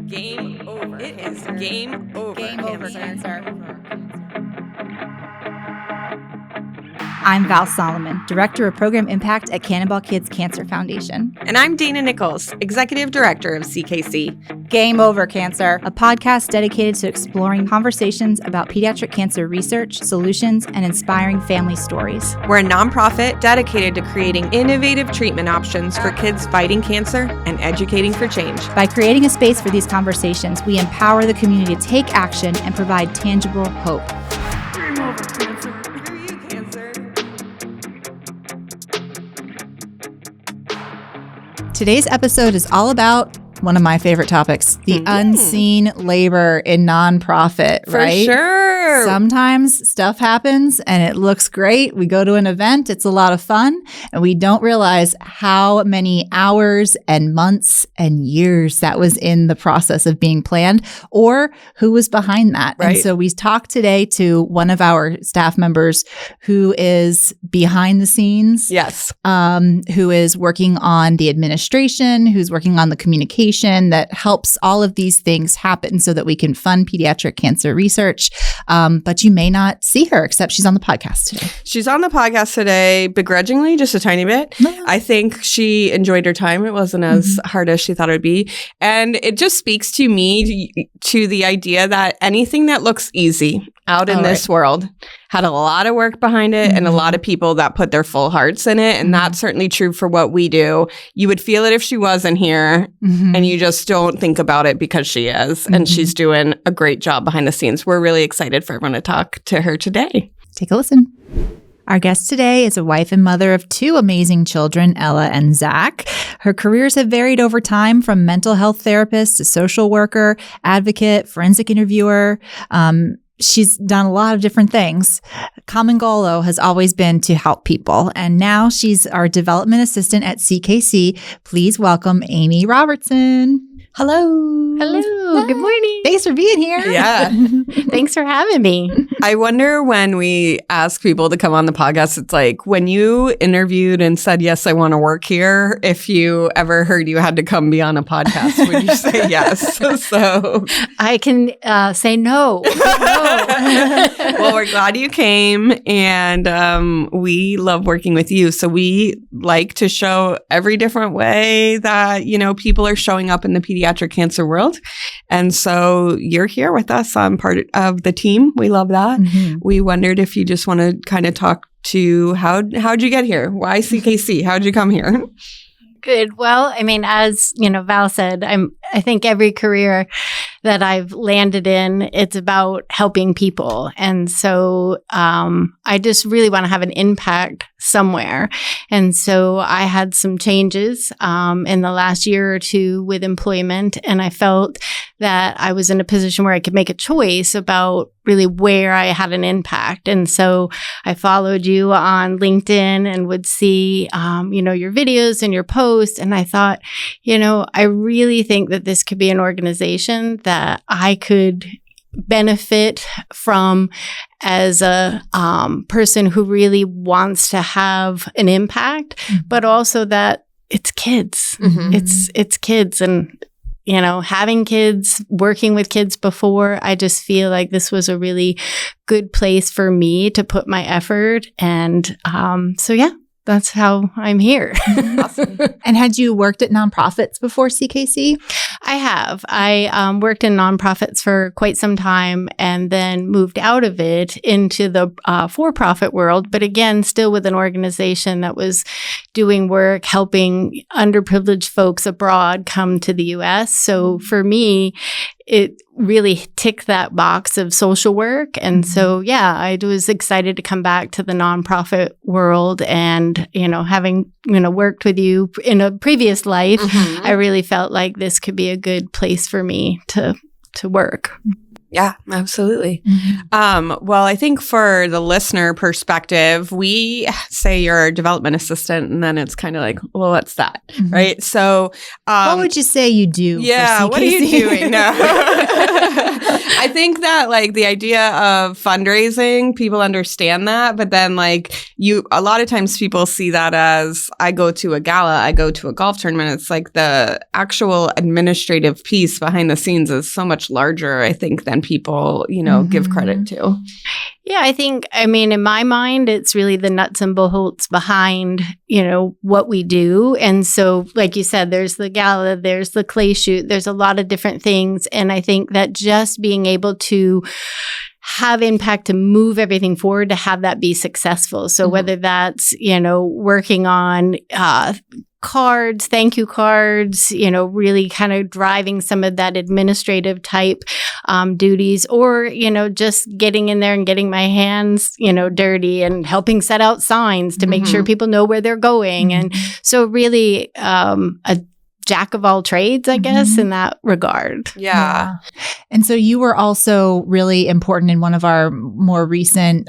Game over. It is game over. Game over, cancer. I'm Val Solomon, Director of Program Impact at Cannonball Kids Cancer Foundation. And I'm Dana Nichols, Executive Director of CKC. Game Over, Cancer, a podcast dedicated to exploring conversations about pediatric cancer research, solutions, and inspiring family stories. We're a nonprofit dedicated to creating innovative treatment options for kids fighting cancer and educating for change. By creating a space for these conversations, we empower the community to take action and provide tangible hope. Game over, cancer. Screw you, cancer. Today's episode is all about one of my favorite topics, the unseen labor in nonprofit, right? For sure. Sometimes stuff happens and it looks great. We go to an event, it's a lot of fun, and we don't realize how many hours and months and years that was in the process of being planned or who was behind that. Right. And so we talked today to one of our staff members who is behind the scenes. Yes. Who is working on the administration, who's working on the communication that helps all of these things happen so that we can fund pediatric cancer research. But you may not see her, except she's on the podcast today. She's on the podcast today, begrudgingly, just a tiny bit. No. I think she enjoyed her time. It wasn't as hard as she thought it would be. And it just speaks to me to the idea that anything that looks easy out in this world had a lot of work behind it and a lot of people that put their full hearts in it. And that's certainly true for what we do. You would feel it if she wasn't here and you just don't think about it because she is. And she's doing a great job behind the scenes. We're really excited for everyone to talk to her today. Take a listen. Our guest today is a wife and mother of two amazing children, Ella and Zach. Her careers have varied over time from mental health therapist to social worker, advocate, forensic interviewer. She's done a lot of different things. Common goal, though, has always been to help people. And now she's our development assistant at CKC. Please welcome Amy Robertson. Hello. Hello. Good morning. Thanks for being here. Yeah. Thanks for having me. I wonder when we ask people to come on the podcast, it's like when you interviewed and said, yes, I want to work here, if you ever heard you had to come be on a podcast, would you say yes? So I can say no. well, we're glad you came and we love working with you. So we like to show every different way that, you know, people are showing up in the pediatric cancer world. And so you're here with us. I'm part of the team. We love that. We wondered if you just want to kind of talk to how'd you get here? Why CKC? How'd you come here? Good. Well, I mean, as you know, Val said, I think every career that I've landed in, it's about helping people. And so I just really want to have an impact somewhere. And so I had some changes in the last year or two with employment. And I felt that I was in a position where I could make a choice about really where I had an impact. And so I followed you on LinkedIn and would see, your videos and your posts. And I thought, I really think that this could be an organization that I could benefit from as a person who really wants to have an impact, but also that it's kids. It's kids. And having kids, working with kids before, I just feel like this was a really good place for me to put my effort. And that's how I'm here. Awesome. And had you worked at nonprofits before CKC? I have. I worked in nonprofits for quite some time and then moved out of it into the for-profit world, but again, still with an organization that was doing work helping underprivileged folks abroad come to the U.S. So for me, it really ticked that box of social work. And so, I was excited to come back to the nonprofit world and, having, worked with you in a previous life, I really felt like this could be a good place for me to work. Yeah, absolutely. Well, I think for the listener perspective, we say you're a development assistant, and then it's kind of like, well, what's that? Right? So what would you say you do? Yeah, for CKC? what are you doing? No. I think that like the idea of fundraising, people understand that, but then like a lot of times people see that as I go to a gala, I go to a golf tournament. It's like the actual administrative piece behind the scenes is so much larger, I think, than people, give credit to. Yeah, I mean, in my mind, it's really the nuts and bolts behind, what we do. And so, like you said, there's the gala, there's the clay shoot, there's a lot of different things. And I think that just being able to have impact to move everything forward, to have that be successful. So whether that's, working on cards, thank you cards, really kind of driving some of that administrative type duties, or, just getting in there and getting my hands, dirty and helping set out signs to make sure people know where they're going. And so really a jack of all trades, I guess, in that regard. Yeah. And so you were also really important in one of our more recent,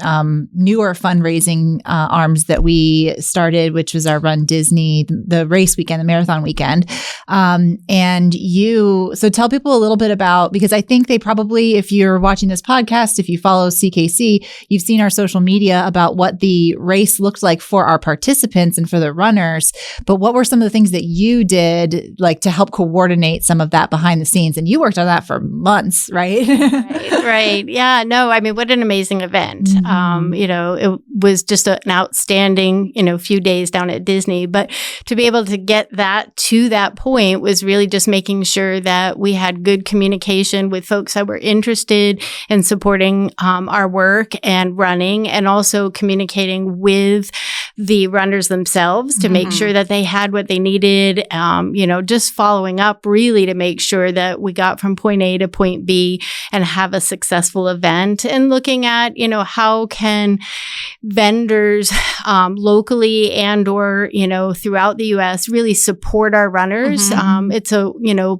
newer fundraising arms that we started, which was our runDisney, the race weekend, the marathon weekend. So tell people a little bit about, because I think they probably, if you're watching this podcast, if you follow CKC, you've seen our social media about what the race looked like for our participants and for the runners. But what were some of the things that you did like to help coordinate some of that behind the scenes? And you worked on that for months, right? Right. Yeah. No, I mean, what an amazing event. It was just an outstanding, few days down at Disney. But to be able to get that to that point was really just making sure that we had good communication with folks that were interested in supporting our work and running, and also communicating with the runners themselves to make sure that they had what they needed, just following up really to make sure that we got from point A to point B and have a successful event, and looking at, how can vendors locally and or, throughout the U.S. really support our runners. It's a,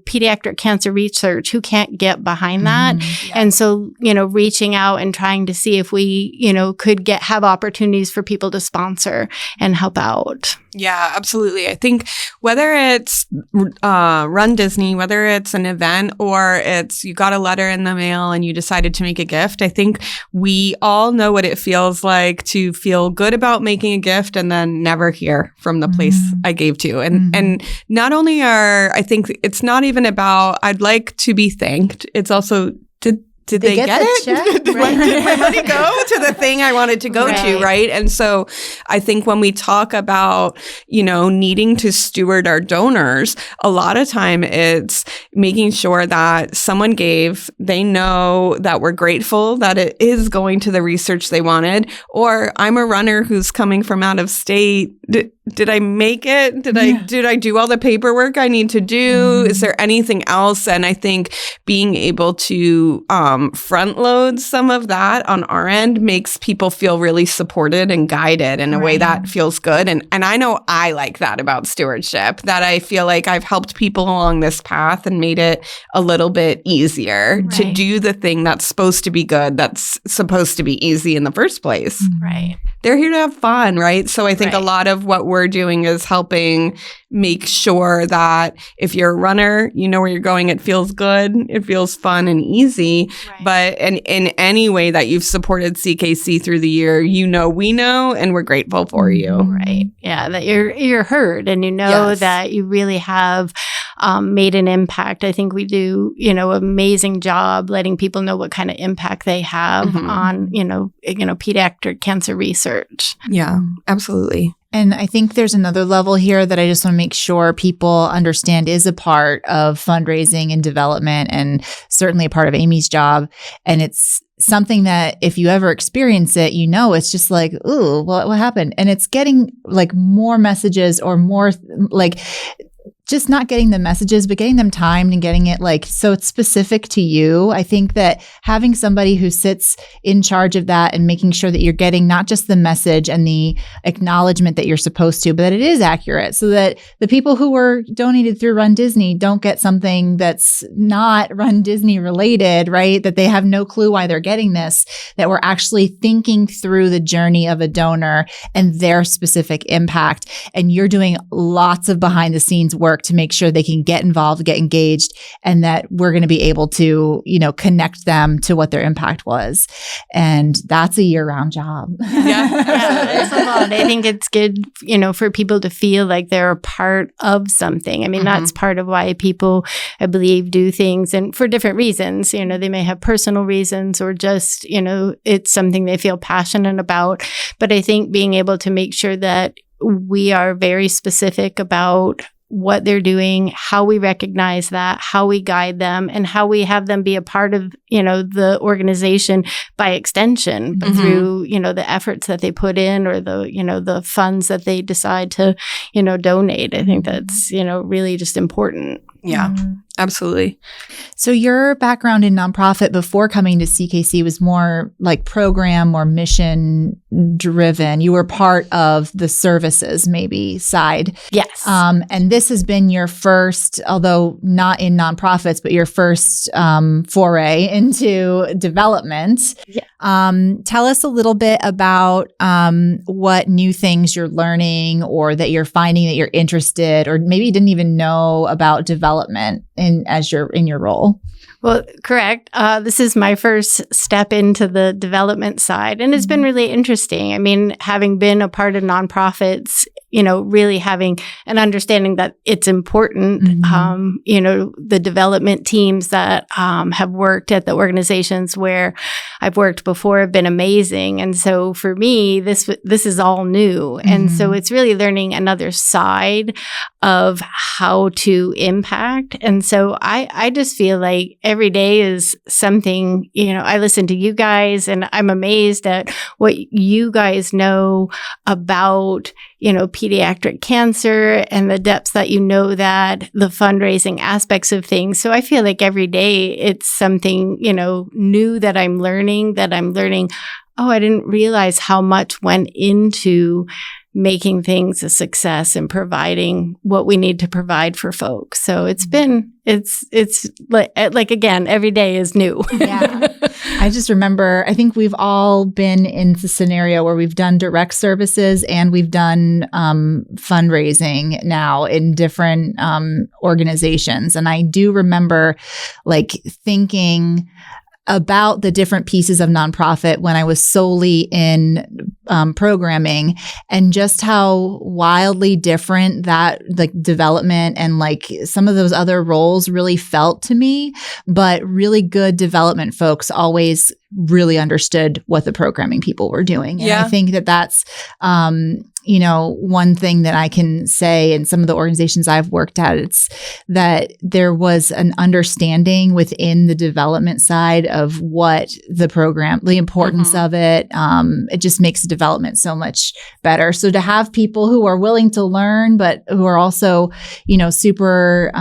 pediatric cancer research, who can't get behind that. Yeah. And so, reaching out and trying to see if we, could have opportunities for people to sponsor and help out. Yeah, absolutely. I think whether it's runDisney, whether it's an event or it's you got a letter in the mail and you decided to make a gift, I think we all know what it feels like to feel good about making a gift and then never hear from the place I gave to. And not only I think it's not even about I'd like to be thanked. It's also did they get it? Did my money go to the thing I wanted to go to, right? And so I think when we talk about, needing to steward our donors, a lot of time it's making sure that someone gave, they know that we're grateful that it is going to the research they wanted, or I'm a runner who's coming from out of state. Did I make it? Did I do all the paperwork I need to do? Is there anything else? And I think being able to front load some of that on our end makes people feel really supported and guided in a way that feels good. And I know I like that about stewardship, that I feel like I've helped people along this path and made it a little bit easier to do the thing that's supposed to be good, that's supposed to be easy in the first place. Right. They're here to have fun, right? So I think a lot of what we're doing is helping make sure that if you're a runner, you know where you're going, it feels good, it feels fun and easy. But in any way that you've supported CKC through the year, we know, and we're grateful for you. Right. Yeah, that you're heard, and that you really have made an impact. I think we do, amazing job letting people know what kind of impact they have on, pediatric cancer research. Yeah, absolutely. And I think there's another level here that I just want to make sure people understand is a part of fundraising and development, and certainly a part of Amy's job. And it's something that if you ever experience it, it's just like, ooh, what happened? And it's getting like more messages or more like just not getting the messages, but getting them timed and getting it like, so it's specific to you. I think that having somebody who sits in charge of that and making sure that you're getting not just the message and the acknowledgement that you're supposed to, but that it is accurate, so that the people who were donated through runDisney don't get something that's not runDisney related, right? That they have no clue why they're getting this, that we're actually thinking through the journey of a donor and their specific impact. And you're doing lots of behind the scenes work work to make sure they can get involved, get engaged, and that we're going to be able to, connect them to what their impact was. And that's a year-round job. Yeah, it's a lot. I think it's good, for people to feel like they're a part of something. I mean, that's part of why people, I believe, do things, and for different reasons. They may have personal reasons or just, it's something they feel passionate about. But I think being able to make sure that we are very specific about what they're doing, how we recognize that, how we guide them, and how we have them be a part of, the organization by extension, but through, the efforts that they put in or the funds that they decide to, donate. I think that's, really just important. Yeah, absolutely. So your background in nonprofit before coming to CKC was more like program or mission driven. You were part of the services maybe side. Yes. And this has been your first, although not in nonprofits, but your first foray into development. Yeah. Tell us a little bit about what new things you're learning or that you're finding that you're interested, or maybe you didn't even know about development in your role. Well, correct. This is my first step into the development side, and it's been really interesting. I mean, having been a part of nonprofits, really having an understanding that it's important. The development teams that have worked at the organizations where I've worked before have been amazing. And so for me, this is all new. And so it's really learning another side of how to impact. And so I just feel like every day is something, I listen to you guys and I'm amazed at what you guys know about, pediatric cancer and the depths that that, the fundraising aspects of things. So I feel like every day it's something, new that I'm learning, oh, I didn't realize how much went into making things a success and providing what we need to provide for folks. So it's like again, every day is new. Yeah. I just remember, I think we've all been in the scenario where we've done direct services and we've done fundraising now in different organizations. And I do remember thinking about the different pieces of nonprofit when I was solely in programming, and just how wildly different that development and some of those other roles really felt to me. But really good development folks always really understood what the programming people were doing. And I think that's one thing that I can say in some of the organizations I've worked at, it's that there was an understanding within the development side of what the program, the importance of it. It just makes development so much better. So to have people who are willing to learn, but who are also, super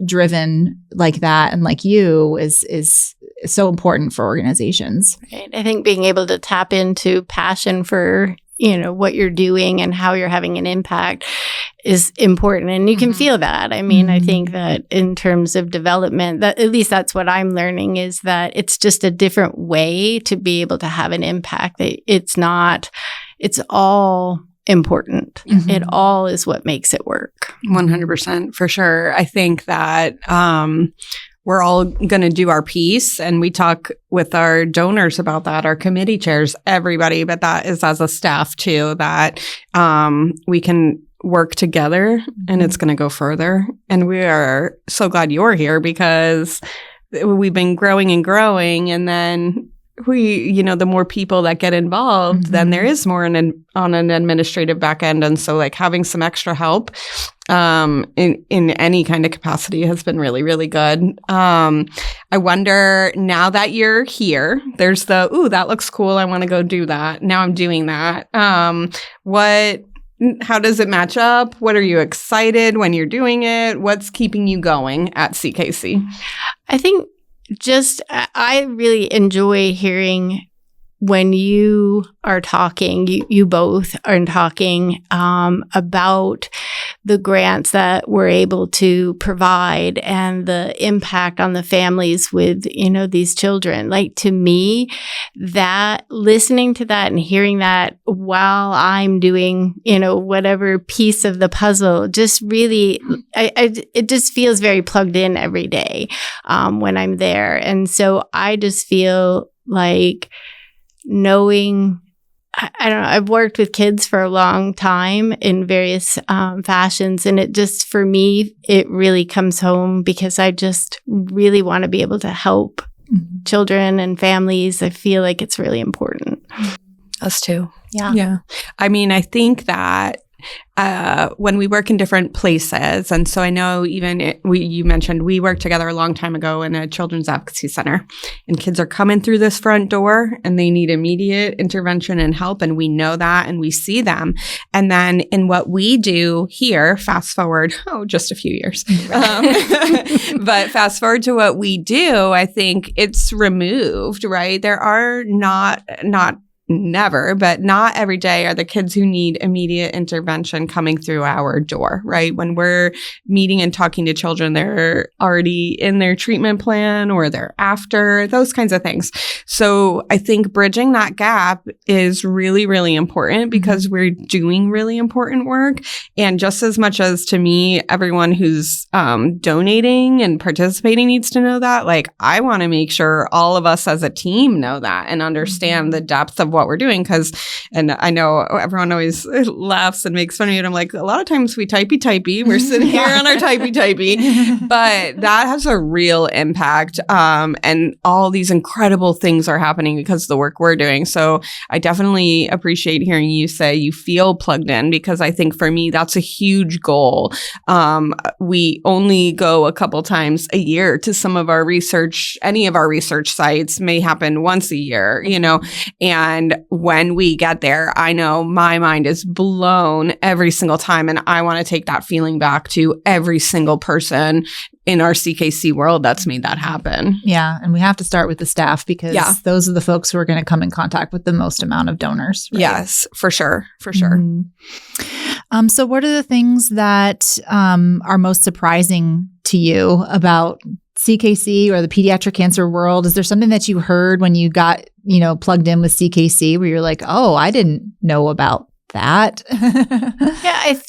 driven like that and like you is so important for organizations. Right. I think being able to tap into passion for what you're doing and how you're having an impact is important. And you can feel that. I mean, I think that in terms of development, that at least that's what I'm learning, is that it's just a different way to be able to have an impact. It's all important. It all is what makes it work. 100%, for sure. I think that we're all going to do our piece, and we talk with our donors about that, our committee chairs, everybody, but that is as a staff too, that we can work together and it's going to go further. And we are so glad you're here, because we've been growing and growing, and then the more people that get involved, then there is more on an administrative back end. And so having some extra help in any kind of capacity has been really, really good. I wonder, now that you're here, there's that looks cool, I want to go do that. Now I'm doing that. How does it match up? What are you excited when you're doing it? What's keeping you going at CKC? I think I really enjoy hearing when you are talking, you both are talking about the grants that we're able to provide and the impact on the families with, these children. Like, to me, that listening to that and hearing that while I'm doing, whatever piece of the puzzle, just really, it just feels very plugged in every day when I'm there. And so I just feel like knowing, I don't know, I've worked with kids for a long time in various fashions. And it just, for me, it really comes home because I just really want to be able to help children and families. I feel like it's really important. Us too. Yeah. I mean, I think that when we work in different places, and so I know even you mentioned we worked together a long time ago in a children's advocacy center, and kids are coming through this front door and they need immediate intervention and help, and we know that and we see them. And then in what we do here, fast forward, just a few years, but fast forward to what we do, I think it's removed, right? There are never, but not every day are the kids who need immediate intervention coming through our door, right? When we're meeting and talking to children, they're already in their treatment plan or they're after, those kinds of things. So I think bridging that gap is really, really important because we're doing really important work. And just as much as, to me, everyone who's donating and participating needs to know that, like, I want to make sure all of us as a team know that and understand the depth of what we're doing, and I know everyone always laughs and makes fun of me, and I'm like, a lot of times we typey, we're sitting here on our typey, but that has a real impact, and all these incredible things are happening because of the work we're doing. So I definitely appreciate hearing you say you feel plugged in, because I think for me, that's a huge goal. We only go a couple times a year to some of our research, any of our research sites may happen once a year, and when we get there, I know my mind is blown every single time. And I want to take that feeling back to every single person in our CKC world that's made that happen. Yeah. And we have to start with the staff because those are the folks who are going to come in contact with the most amount of donors. Right? Yes, for sure. For sure. Mm-hmm. So what are the things that are most surprising to you about CKC or the pediatric cancer world? Is there something that you heard when you got, plugged in with CKC where you're like, oh, I didn't know about that? Yeah,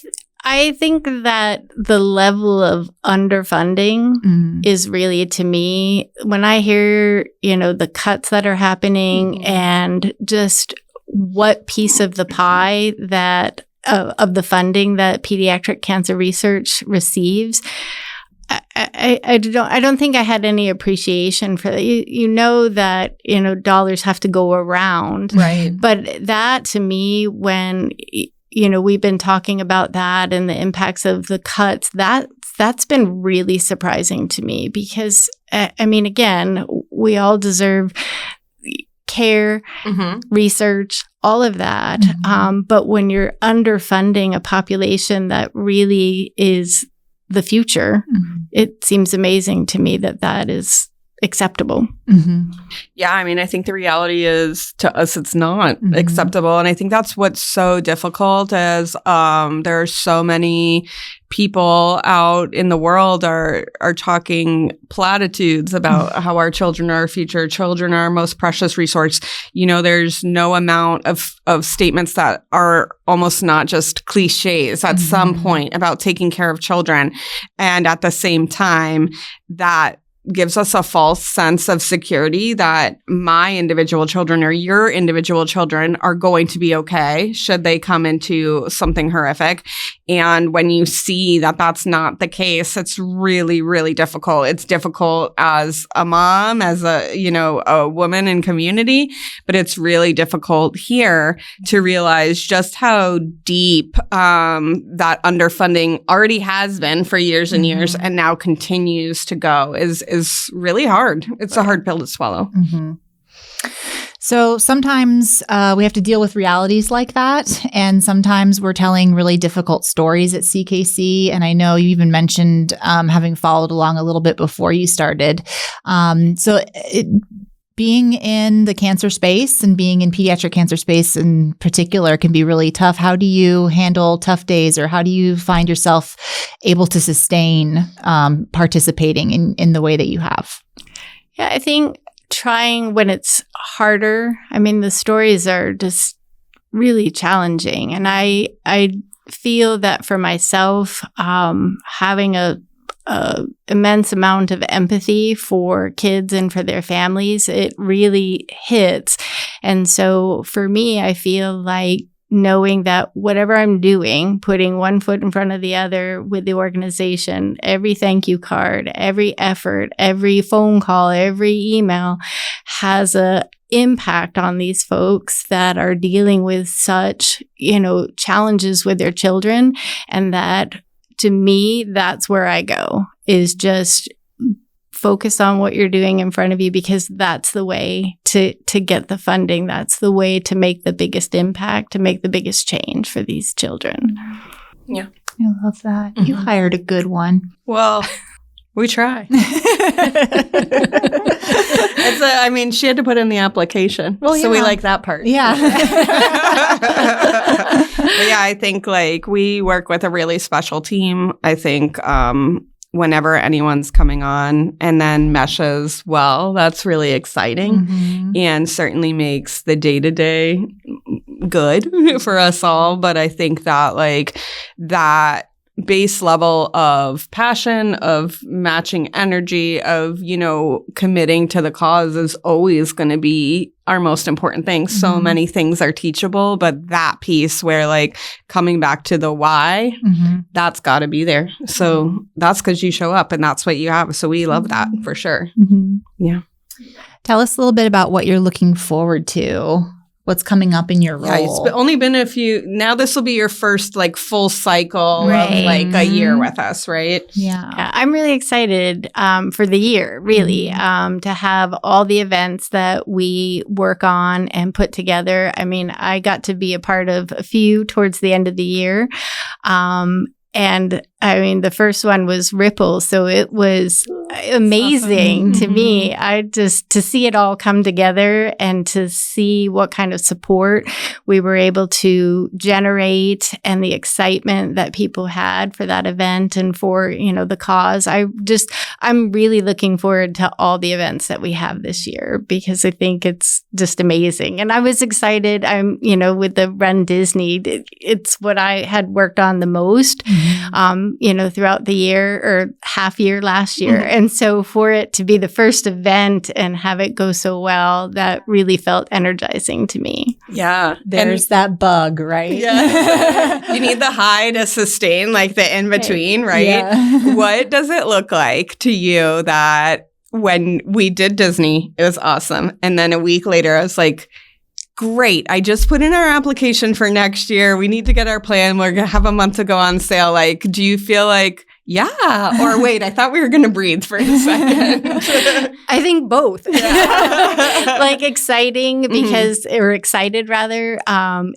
I think that the level of underfunding is really, to me, when I hear, the cuts that are happening and just what piece of the pie that of the funding that pediatric cancer research receives, I don't think I had any appreciation for that. You know that, dollars have to go around. Right. But that, to me, when, we've been talking about that and the impacts of the cuts, that's been really surprising to me because, again, we all deserve care, research, all of that. But when you're underfunding a population that really is the future, it seems amazing to me that is acceptable. Yeah, I think the reality is, to us, it's not acceptable. And I think that's what's so difficult as there are so many people out in the world are talking platitudes about how our children are our future, children are our most precious resource. There's no amount of statements that are almost not just cliches at some point about taking care of children. And at the same time, that gives us a false sense of security that my individual children or your individual children are going to be okay should they come into something horrific. And when you see that that's not the case, it's really, really difficult. It's difficult as a mom, as a woman in community, but it's really difficult here to realize just how deep that underfunding already has been for years and years and now continues to go is really hard. It's a hard pill to swallow. So sometimes we have to deal with realities like that. And sometimes we're telling really difficult stories at CKC. And I know you even mentioned having followed along a little bit before you started. being in the cancer space and being in pediatric cancer space in particular can be really tough. How do you handle tough days, or how do you find yourself able to sustain participating in the way that you have? Yeah, I think trying when it's harder. I mean, the stories are just really challenging. And I feel that for myself, having a immense amount of empathy for kids and for their families, it really hits. And so for me, I feel like knowing that whatever I'm doing, putting one foot in front of the other with the organization, every thank you card, every effort, every phone call, every email has a impact on these folks that are dealing with such, challenges with their children. And that, to me, that's where I go, is just focus on what you're doing in front of you, because that's the way to get the funding. That's the way to make the biggest impact, to make the biggest change for these children. Yeah. I love that. Mm-hmm. You hired a good one. Well, we try. She had to put in the application. Well, so we like that part. Yeah. But yeah, I think we work with a really special team. I think whenever anyone's coming on and then meshes well, that's really exciting, and certainly makes the day-to-day good for us all. But I think that that base level of passion, of matching energy, of, committing to the cause is always going to be our most important thing. So many things are teachable, but that piece where coming back to the why, that's got to be there. So that's because you show up and that's what you have. So we love that for sure. Yeah. Tell us a little bit about what you're looking forward to. What's coming up in your role? Yeah, it's only been a few. Now this will be your first full cycle of a year with us, right? Yeah. I'm really excited for the year, really, to have all the events that we work on and put together. I mean, I got to be a part of a few towards the end of the year. And the first one was Ripple. So it was amazing to me. To see it all come together and to see what kind of support we were able to generate and the excitement that people had for that event and for, the cause. I'm really looking forward to all the events that we have this year, because I think it's just amazing. And I was excited. With the runDisney, it's what I had worked on the most, throughout the year or half year last year. And so for it to be the first event and have it go so well, that really felt energizing to me. Yeah. There's that bug, right? Yeah. You need the high to sustain the in-between, right? Yeah. What does it look like to you that when we did Disney, it was awesome, and then a week later I was like, great, I just put in our application for next year. We need to get our plan. We're going to have a month to go on sale. Do you feel yeah? Or wait, I thought we were going to breathe for a second. I think both. Yeah. Exciting because, or excited rather,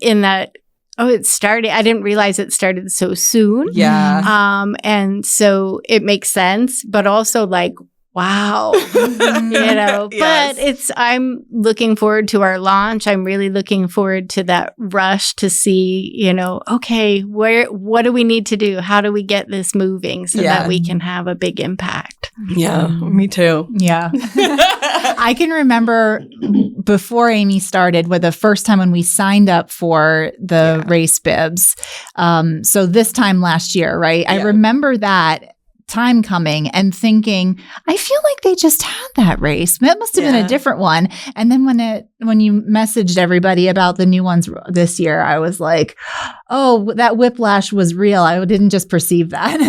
in that, it started. I didn't realize it started so soon. Yeah. And so it makes sense, but also wow, but I'm looking forward to our launch. I'm really looking forward to that rush to see, okay, what do we need to do? How do we get this moving so that we can have a big impact? Yeah, me too. Yeah. I can remember before Amy started, with the first time when we signed up for the race bibs. So this time last year, right? Yeah. I remember that time coming and thinking, I feel like they just had that race. It must have been a different one. And then when you messaged everybody about the new ones this year, I was like, oh, that whiplash was real. I didn't just perceive that.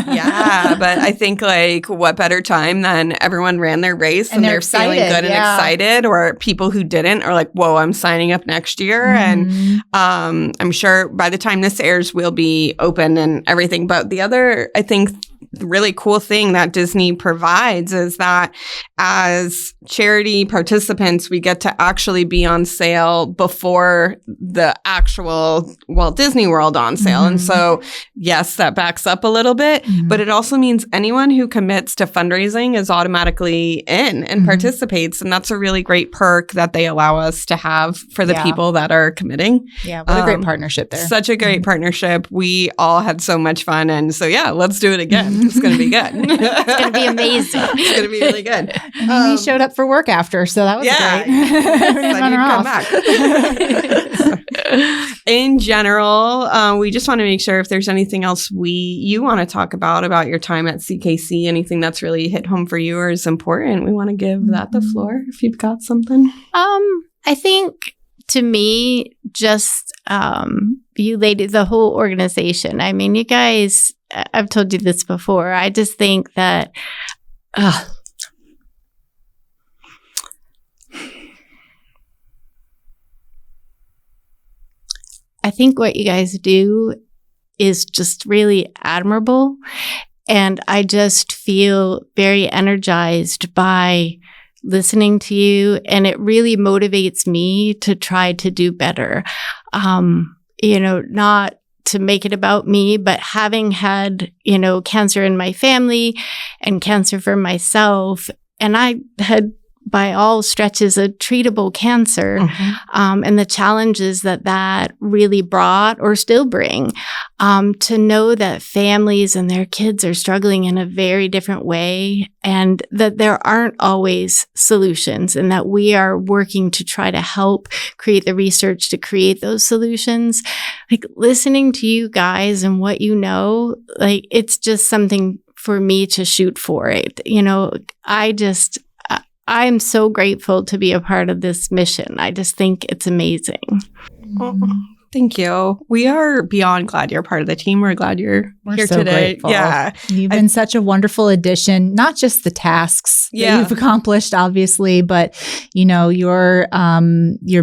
Yeah, but I think what better time than everyone ran their race and they're feeling good and excited, or people who didn't are whoa, I'm signing up next year. And I'm sure by the time this airs, we'll be open and everything. But the other, I think, really cool thing that Disney provides is that as charity participants, we get to actually be on sale before the actual Walt Disney World on sale. And so, yes, that backs up a little bit, but it also means anyone who commits to fundraising is automatically in and participates. And that's a really great perk that they allow us to have for the people that are committing. Yeah, what a great partnership there. Such a great partnership. We all had so much fun. And so, yeah, let's do it again. It's going to be good. It's going to be amazing. It's going to be really good. And Amy showed up for work after, so that was great. Then you'd come back. In general, we just want to make sure if there's anything else you want to talk about your time at CKC, anything that's really hit home for you or is important, we want to give that the floor if you've got something. I think to me, just you ladies, the whole organization. I mean, you guys, I've told you this before. I just think that I think what you guys do is just really admirable. And I just feel very energized by listening to you. And it really motivates me to try to do better. Not to make it about me, but having had, cancer in my family and cancer for myself. And I had by all stretches a treatable cancer, and the challenges that really brought or still bring, to know that families and their kids are struggling in a very different way and that there aren't always solutions and that we are working to try to help create the research to create those solutions. Like listening to you guys and what you know, like it's just something for me to shoot for it. I'm so grateful to be a part of this mission. I just think it's amazing. Oh, thank you. We are beyond glad you're part of the team. We're glad you're here so today. Grateful. Yeah. You've been such a wonderful addition, not just the tasks that you've accomplished, obviously, but your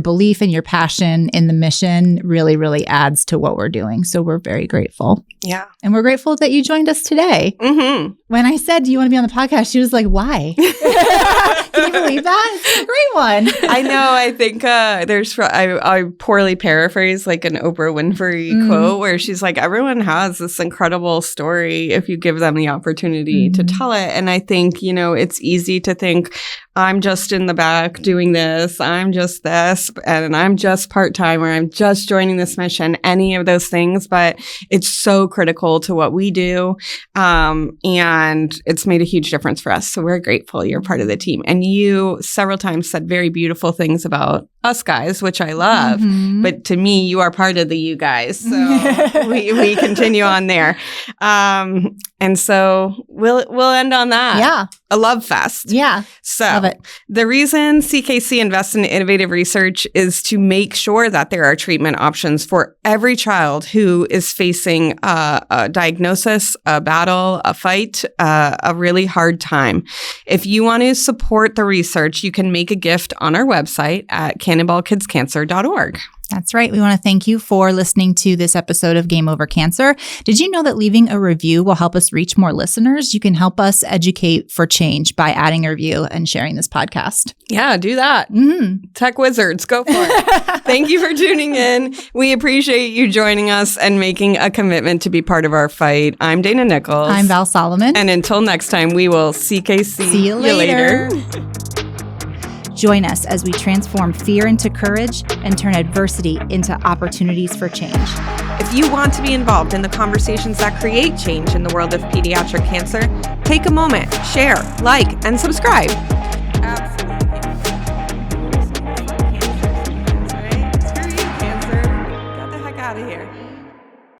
belief and your passion in the mission really, really adds to what we're doing. So we're very grateful. Yeah. And we're grateful that you joined us today. When I said, do you want to be on the podcast? She was like, why? Can you believe that? It's a great one. I know. I think I poorly paraphrase like an Oprah Winfrey quote where she's like, everyone has this incredible story if you give them the opportunity to tell it. And I think, it's easy to think, I'm just in the back doing this, I'm just this, and I'm just part-time, or I'm just joining this mission, any of those things. But it's so critical to what we do. And it's made a huge difference for us. So we're grateful you're part of the team. And you several times said very beautiful things about us guys, which I love. But to me, you are part of the you guys. So we continue on there. And so we'll end on that. Yeah. A love fest. Yeah. So love it. The reason CKC invests in innovative research is to make sure that there are treatment options for every child who is facing a diagnosis, a battle, a fight, a really hard time. If you want to support the research, you can make a gift on our website at cannonballkidscancer.org. That's right. We want to thank you for listening to this episode of Game Over Cancer. Did you know that leaving a review will help us reach more listeners? You can help us educate for change by adding a review and sharing this podcast. Yeah, do that. Tech wizards, go for it. Thank you for tuning in. We appreciate you joining us and making a commitment to be part of our fight. I'm Dana Nichols. I'm Val Solomon. And until next time, we will CKC. See you later. Join us as we transform fear into courage and turn adversity into opportunities for change. If you want to be involved in the conversations that create change in the world of pediatric cancer, take a moment, share, like, and subscribe.